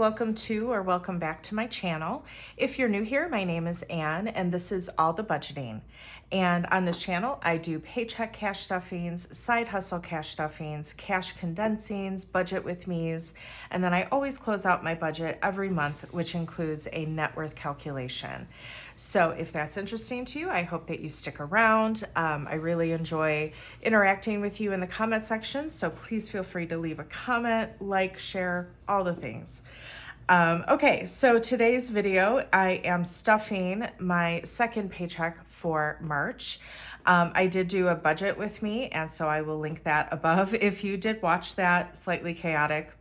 welcome to or welcome back to my channel. If you're new here, my name is Ann and this is All the Budgeting. And on this channel, I do paycheck cash stuffings, side hustle cash stuffings, cash condensings, budget with me's, and then I always close out my budget every month, which includes a net worth calculation. So if that's interesting to you, I hope that you stick around. I really enjoy interacting with you in the comment section, so please feel free to leave a comment, like, share, all the things. Okay, so today's video, I am stuffing my second paycheck for March. I did do a budget with me, and so I will link that above if you did watch that slightly chaotic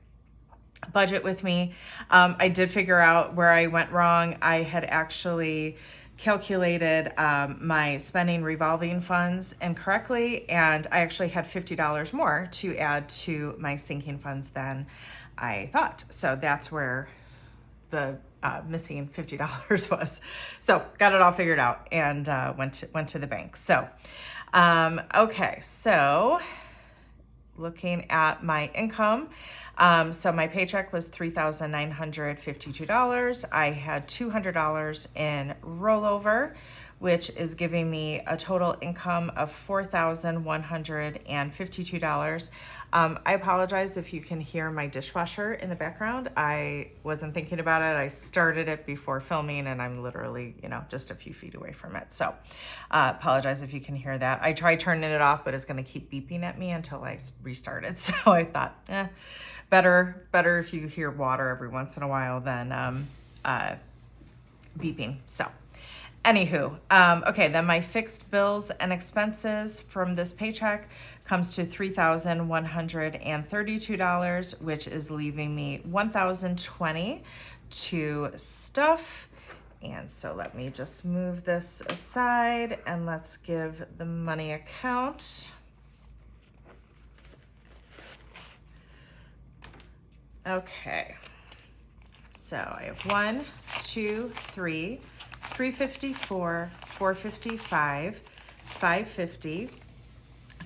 budget with me. I did figure out where I went wrong. I had actually calculated my spending revolving funds incorrectly, and I actually had $50 more to add to my sinking funds than I thought. So that's where the missing $50 was. So got it all figured out and went to the bank. So okay, so looking at my income, so my paycheck was $3,952. I had $200 in rollover, which is giving me a total income of $4,152. I apologize if you can hear my dishwasher in the background. I wasn't thinking about it. I started it before filming and I'm literally, just a few feet away from it. So apologize if you can hear that. I tried turning it off, but it's gonna keep beeping at me until I restart it. So I thought, better if you hear water every once in a while than beeping. So anywho, okay, then my fixed bills and expenses from this paycheck comes to $3,132, which is leaving me $1,020 to stuff. And so let me just move this aside and let's give the money account. Okay, so I have 1, 2, 3, 354, 455, 550,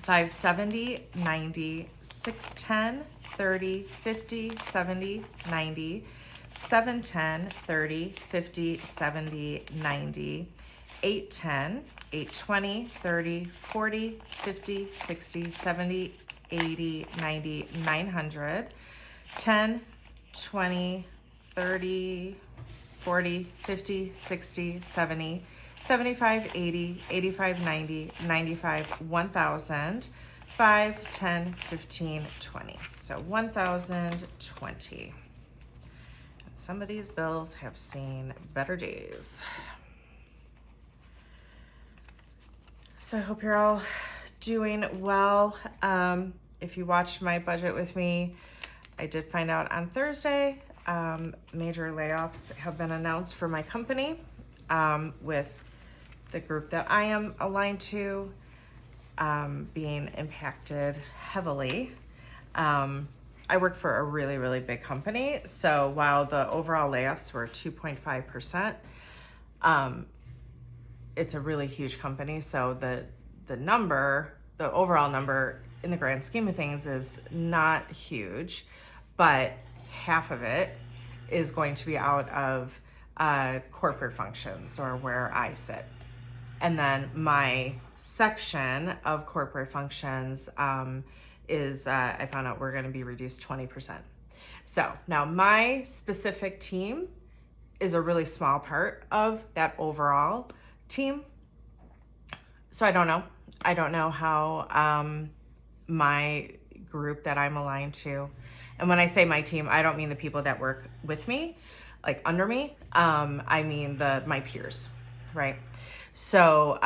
570, 90, 610, 30, 50, 70, 90, 710, 30, 50, 70, 90, 810, 820, 30, 40, 50, 60, 70, 80, 90, 900, 10, 20, 30, 40, 50, 60, 70, 75, 80, 85, 90, 95, 1,000, 5, 10, 15, 20. So 1,020. Some of these bills have seen better days. So I hope you're all doing well. If you watched my budget with me, I did find out on Thursday, major layoffs have been announced for my company, with the group that I am aligned to being impacted heavily. I work for a really, really big company. So while the overall layoffs were 2.5%, it's a really huge company. So the overall number in the grand scheme of things is not huge, but half of it is going to be out of corporate functions or where I sit. And then my section of corporate functions is, I found out we're going to be reduced 20%. So now my specific team is a really small part of that overall team. So I don't know. I don't know how my group that I'm aligned to, and when I say my team, I don't mean the people that work with me, like under me. I mean my peers, right? So,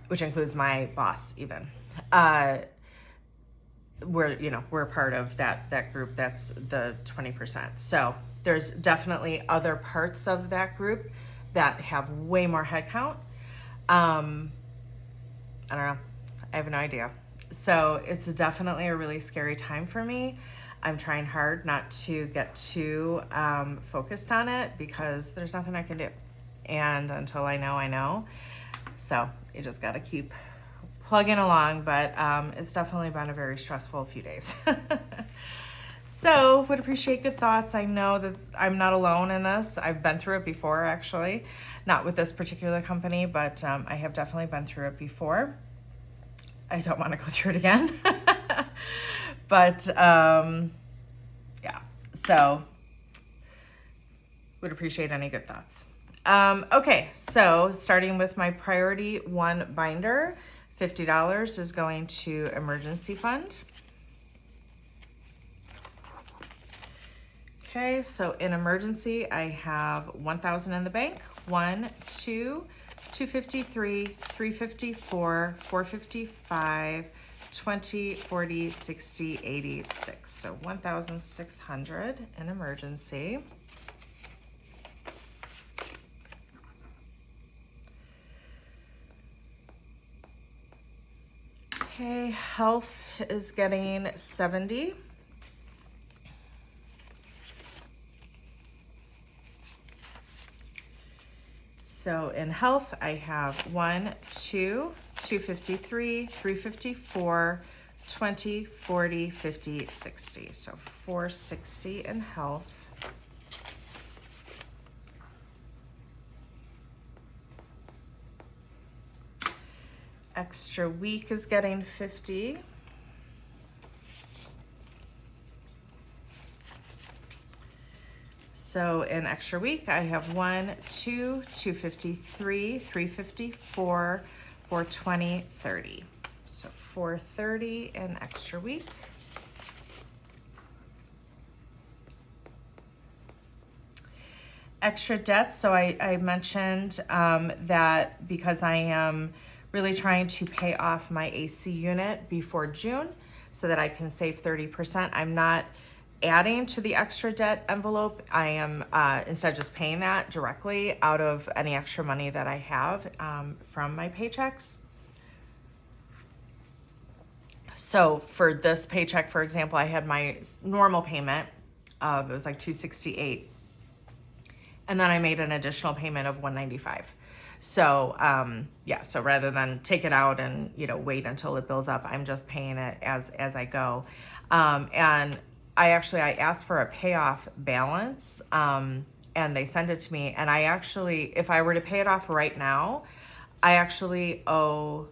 which includes my boss even. We're part of that group that's the 20%. So there's definitely other parts of that group that have way more headcount. I don't know. I have no idea. So it's definitely a really scary time for me. I'm trying hard not to get too focused on it because there's nothing I can do. And until I know, I know. So you just got to keep plugging along. But it's definitely been a very stressful few days. So would appreciate good thoughts. I know that I'm not alone in this. I've been through it before, actually. Not with this particular company, but I have definitely been through it before. I don't want to go through it again. But yeah, so would appreciate any good thoughts. Okay, so starting with my priority one binder, $50 is going to emergency fund. Okay, so in emergency, I have 1,000 in the bank. 1, 2, 253, 354, 455, 20, 40, 60, 86. So 1,600 in emergency. Okay, health is getting 70. So in health, I have 1, 2, 253, 354, 20, 40, 50, 60. So 460 in health. Extra week is getting 50. So in extra week, I have 1, 2, 253, 354, 420, 30. So 430 in extra week. Extra debt. So I mentioned that because I am really trying to pay off my AC unit before June so that I can save 30%. I'm not adding to the extra debt envelope. I am instead just paying that directly out of any extra money that I have from my paychecks. So for this paycheck, for example, I had my normal payment of, it was like $268. And then I made an additional payment of $195. So yeah, so rather than take it out and wait until it builds up, I'm just paying it as I go. And I asked for a payoff balance, and they send it to me. And I actually, if I were to pay it off right now, I actually owe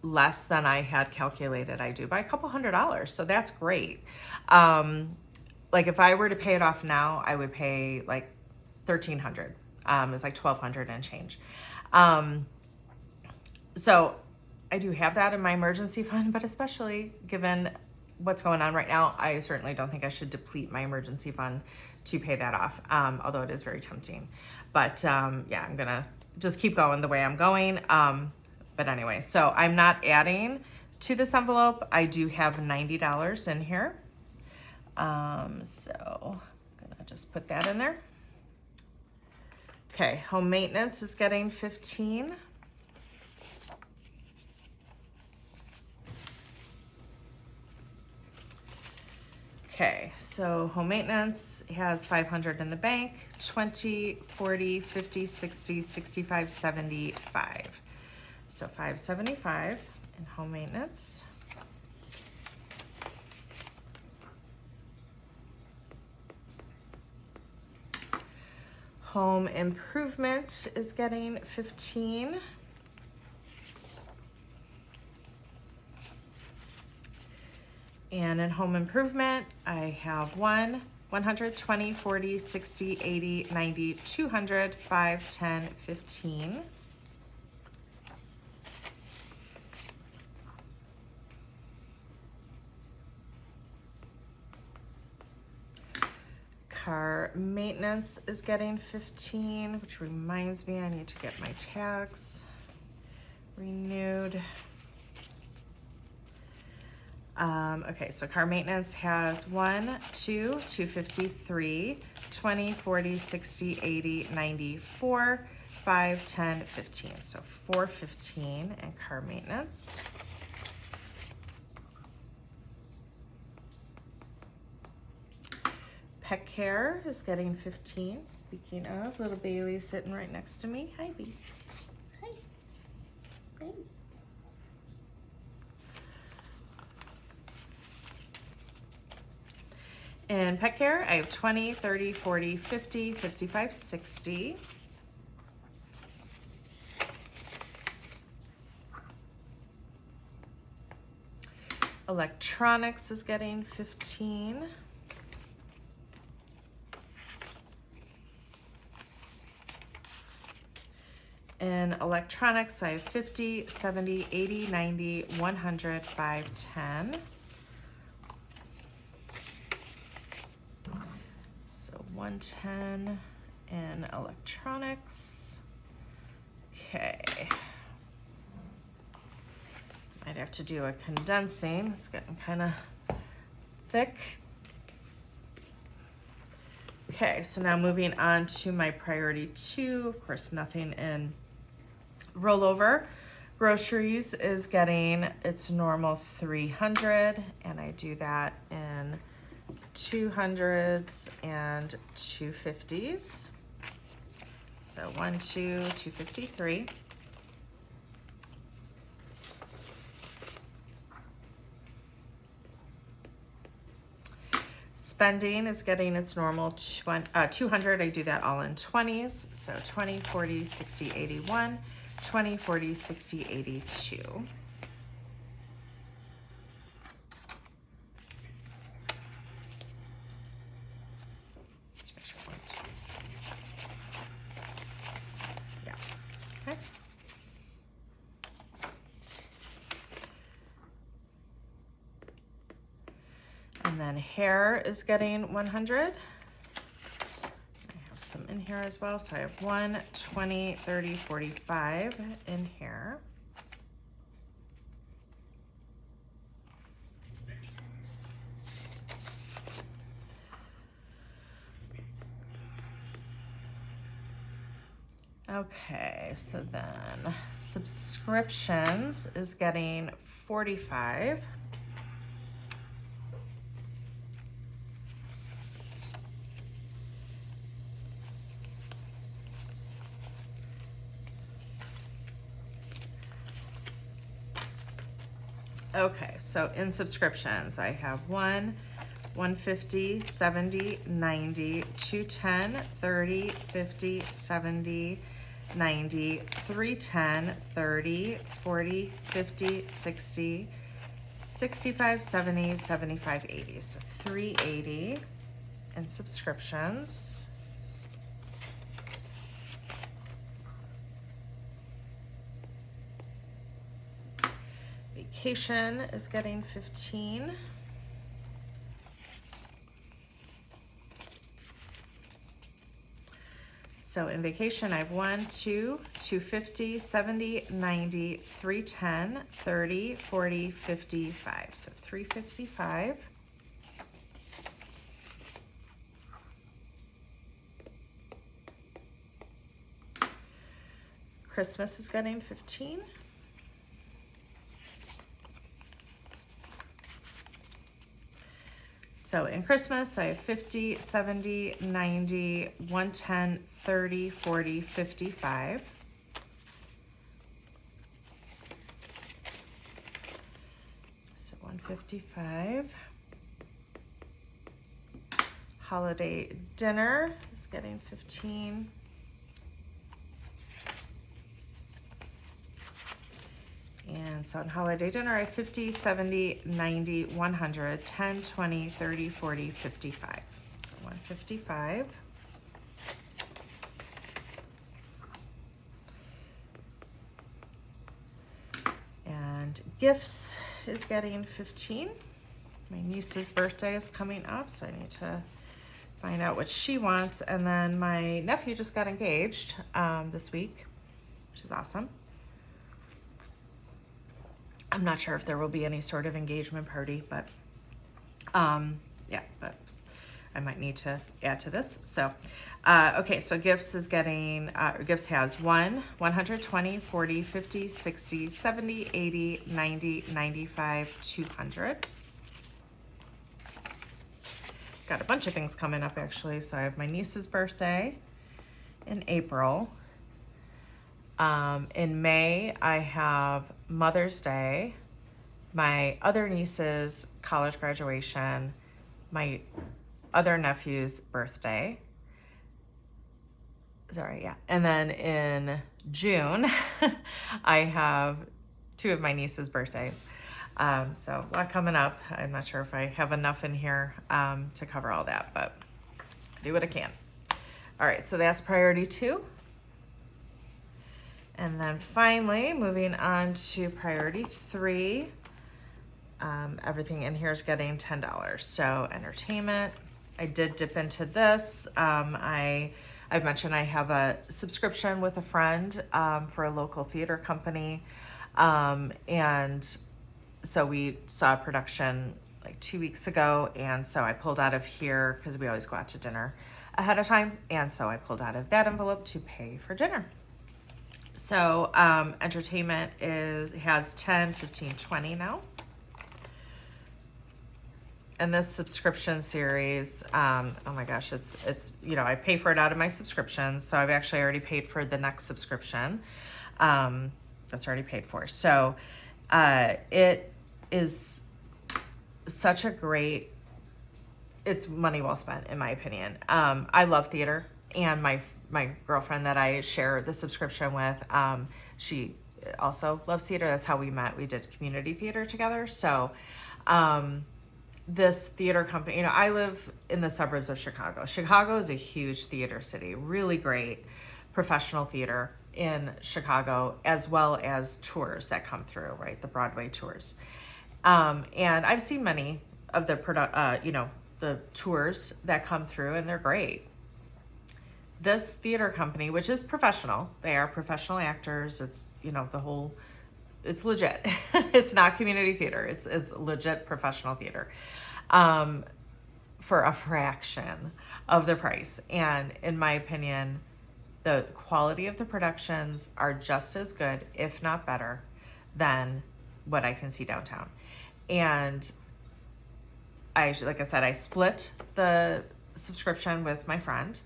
less than I had calculated I do by a couple $100. So that's great. Like if I were to pay it off now, I would pay like $1,300. It's like $1,200 and change. So I do have that in my emergency fund, but especially given what's going on right now, I certainly don't think I should deplete my emergency fund to pay that off, although it is very tempting. But yeah, I'm gonna just keep going the way I'm going. But anyway, so I'm not adding to this envelope. I do have $90 in here. So I'm gonna just put that in there. Okay, home maintenance is getting 15. Okay, so home maintenance has 500 in the bank, 20, 40, 50, 60, 65, 75. So 575 in home maintenance. Home improvement is getting 15. And in home improvement, I have 1, 120, 40, 60, 80, 90, 200, 5, 10, 15. Car maintenance is getting 15, which reminds me I need to get my tags renewed. Okay, so car maintenance has 1, 2, 253, 20, 40, 60, 80, 94, 5, 10, 15. So 415 in car maintenance. Pet care is getting 15. Speaking of, little Bailey's sitting right next to me. Hi, Bee. Hi. Hey. In pet care, I have 20, 30, 40, 50, 55, 60. Electronics is getting 15. In electronics, I have 50, 70, 80, 90, 100, 5, 10. So 110 in electronics. Okay. Might have to do a condensing. It's getting kind of thick. Okay, so now moving on to my priority 2. Of course, nothing in rollover. Groceries is getting its normal 300, and I do that in 200s and 250s. So 1, 2, 253. Spending is getting its normal 200. I do that all in 20s. So 20, 40, 60, 81, 20, 40, 60, 82. Yeah. Okay. And then hair is getting 100. I have some in here as well. So I have 1, 20, 30, 45 in hair. Okay, so then subscriptions is getting 45. Okay, so in subscriptions, I have 1, 150, 70, 90, 210, 30, 50, 70, 90, 310, 30, 40, 50, 60, 65, 70, 75, 80. So 380 in subscriptions. Vacation is getting 15. So in vacation, I have 1, 2, 250, 70, 90, 310, 30, 40, 55. So 355. Christmas is getting 15. So in Christmas, I have 50, 70, 90, 110, 30, 40, 55. So 155. Holiday dinner is getting 15. And so on holiday dinner, I have 50, 70, 90, 100, 10, 20, 30, 40, 55. So 155. And gifts is getting 15. My niece's birthday is coming up, so I need to find out what she wants. And then my nephew just got engaged this week, which is awesome. I'm not sure if there will be any sort of engagement party, but yeah, but I might need to add to this. So, okay, so gifts is getting, gifts has 1, 120, 40, 50, 60, 70, 80, 90, 95, 200. Got a bunch of things coming up actually. So I have my niece's birthday in April. In May, I have Mother's Day, my other niece's college graduation, my other nephew's birthday. Sorry, yeah. And then in June, I have 2 of my niece's birthdays. So a lot coming up. I'm not sure if I have enough in here to cover all that, but I do what I can. All right, so that's priority 2. And then finally, moving on to priority 3, everything in here is getting $10. So entertainment, I did dip into this. I've mentioned I have a subscription with a friend for a local theater company. And so we saw a production like 2 weeks ago. And so I pulled out of here because we always go out to dinner ahead of time. And so I pulled out of that envelope to pay for dinner. So entertainment has 10, 15, 20 now. And this subscription series, oh my gosh, it's I pay for it out of my subscription. So I've actually already paid for the next subscription. That's already paid for. So it is such a great, it's money well spent in my opinion. I love theater, and my girlfriend that I share the subscription with, she also loves theater. That's how we met. We did community theater together. So this theater company, I live in the suburbs of Chicago. Chicago is a huge theater city, really great professional theater in Chicago, as well as tours that come through, right? The Broadway tours. And I've seen many of the the tours that come through, and they're great. This theater company, which is professional, they are professional actors. It's, it's legit. It's not community theater. It's legit professional theater, for a fraction of the price. And in my opinion, the quality of the productions are just as good, if not better, than what I can see downtown. And like I said, I split the subscription with my friend.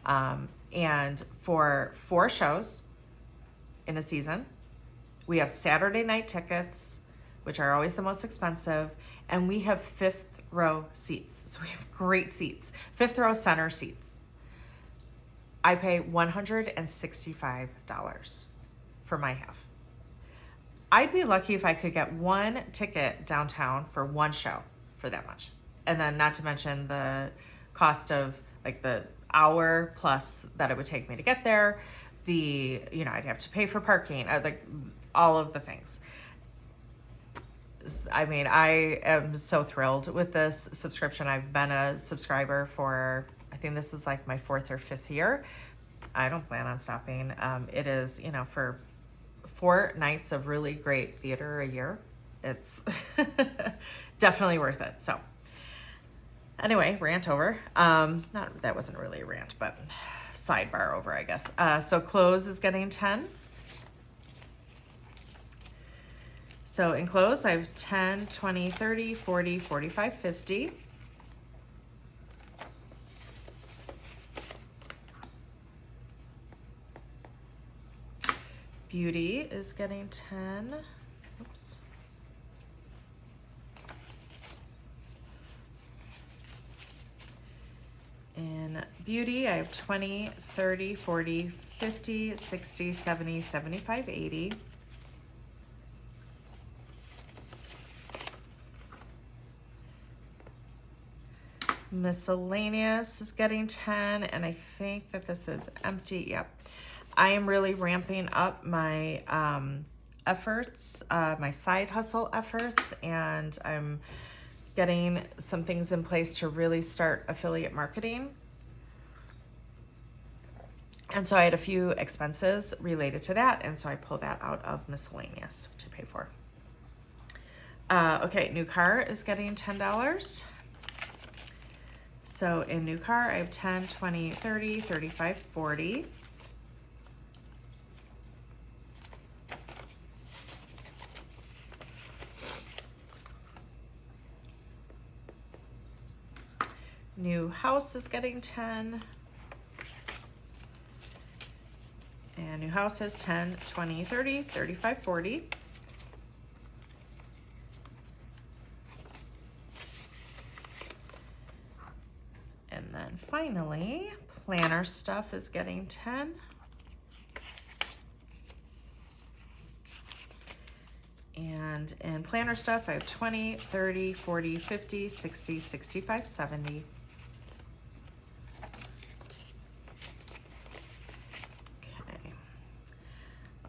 And for 4 shows in a season, we have Saturday night tickets, which are always the most expensive, and we have 5th row seats. So we have great seats, 5th row center seats. I pay $165 for my half. I'd be lucky if I could get 1 ticket downtown for 1 show for that much. And then not to mention the cost of like the hour plus that it would take me to get there. I'd have to pay for parking, like all of the things. I mean, I am so thrilled with this subscription. I've been a subscriber for, I think this is like my 4th or 5th year. I don't plan on stopping. It is, for 4 nights of really great theater a year, it's definitely worth it. So anyway, rant over. That wasn't really a rant, but sidebar over, I guess. So clothes is getting 10. So in clothes, I have 10, 20, 30, 40, 45, 50. Beauty is getting 10. Oops. In beauty, I have 20, 30, 40, 50, 60, 70, 75, 80. Miscellaneous is getting 10, and I think that this is empty. Yep. I am really ramping up my efforts, my side hustle efforts, and I'm getting some things in place to really start affiliate marketing. And so I had a few expenses related to that, and so I pulled that out of miscellaneous to pay for. Okay, new car is getting $10. So in new car, I have 10, 20, 30, 35, 40. New house is getting 10. And new house has 10, 20, 30, 35, 40. finally, planner stuff is getting 10. And in planner stuff, I have 20, 30, 40, 50, 60, 65, 70. Okay.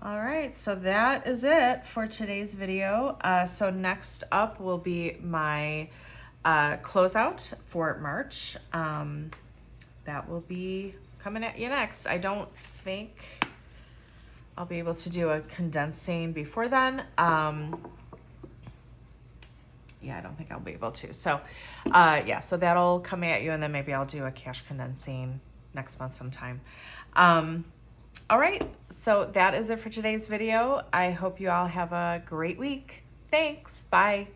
All right, so that is it for today's video. So next up will be my closeout for March. That will be coming at you next. I don't think I'll be able to do a condensing before then. Yeah, I don't think I'll be able to. So, yeah, so that'll come at you, and then maybe I'll do a cash condensing next month sometime. All right, so that is it for today's video. I hope you all have a great week. Thanks. Bye.